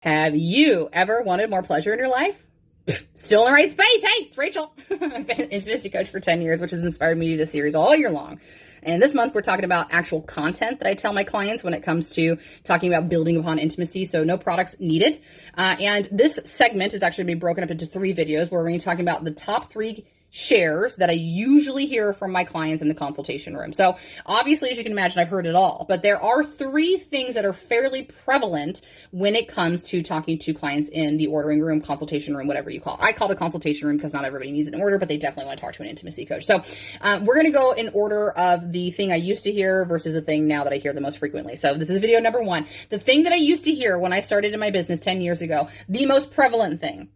Have you ever wanted more pleasure in your life? Still in the right space. Hey, it's Rachel. I've been an intimacy coach for 10 years, which has inspired me to do this series all year long. And this month, we're talking about actual content that I tell my clients when it comes to talking about building upon intimacy. So no products needed. And this segment is actually going to be broken up into 3 videos where we're going to be talking about the top 3 shares that I usually hear from my clients in the consultation room. So obviously, as you can imagine, I've heard it all, but there are 3 things that are fairly prevalent when it comes to talking to clients in the ordering room, consultation room, whatever you call it. I call it a consultation room because not everybody needs an order, but they definitely want to talk to an intimacy coach. So we're going to go in order of the thing I used to hear versus the thing now that I hear the most frequently. So this is video number 1. The thing that I used to hear when I started in my business 10 years ago, the most prevalent thing.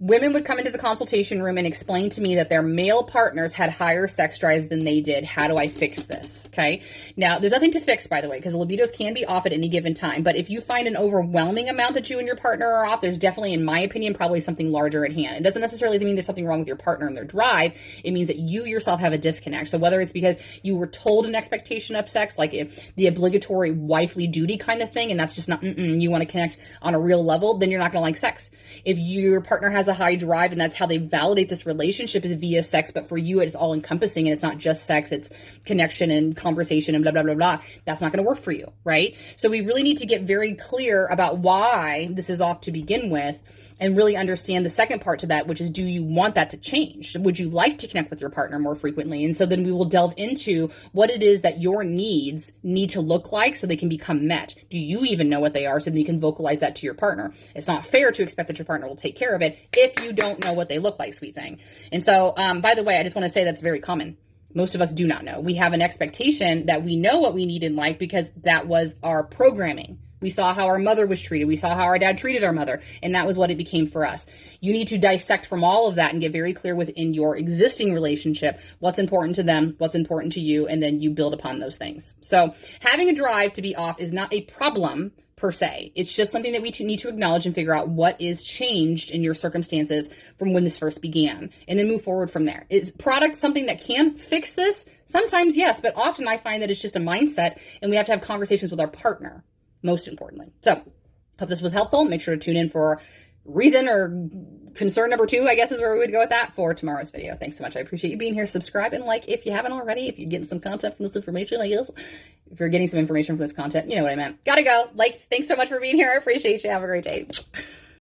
Women would come into the consultation room and explain to me that their male partners had higher sex drives than they did. How do I fix this? Okay. Now, there's nothing to fix, by the way, because libidos can be off at any given time. But if you find an overwhelming amount that you and your partner are off, there's definitely, in my opinion, probably something larger at hand. It doesn't necessarily mean there's something wrong with your partner and their drive. It means that you yourself have a disconnect. So whether it's because you were told an expectation of sex, like the obligatory wifely duty kind of thing, and that's just not, you want to connect on a real level, then you're not going to like sex. If your partner has a high drive and that's how they validate this relationship is via sex, but for you it's all encompassing and it's not just sex, it's connection and conversation and blah, blah, blah, blah. That's not going to work for you, right? So we really need to get very clear about why this is off to begin with and really understand the second part to that, which is, do you want that to change? Would you like to connect with your partner more frequently? And so then we will delve into what it is that your needs need to look like so they can become met. Do you even know what they are so that you can vocalize that to your partner? It's not fair to expect that your partner will take care of it if you don't know what they look like, sweet thing. And so, by the way, I just want to say that's very common. Most of us do not know. We have an expectation that we know what we need in life because that was our programming. We saw how our mother was treated. We saw how our dad treated our mother, and that was what it became for us. You need to dissect from all of that and get very clear within your existing relationship what's important to them, what's important to you, and then you build upon those things. So having a drive to be off is not a problem per se. It's just something that we need to acknowledge and figure out what is changed in your circumstances from when this first began, and then move forward from there. Is product something that can fix this? Sometimes yes, but often I find that it's just a mindset, and we have to have conversations with our partner, most importantly. So hope this was helpful. Make sure to tune in for reason or concern number 2, I guess is where we would go with that for tomorrow's video. Thanks so much. I appreciate you being here. Subscribe and like if you haven't already. If you're getting some content from this information, I guess. If you're getting some information from this content, you know what I meant. Gotta go. Like, thanks so much for being here. I appreciate you. Have a great day.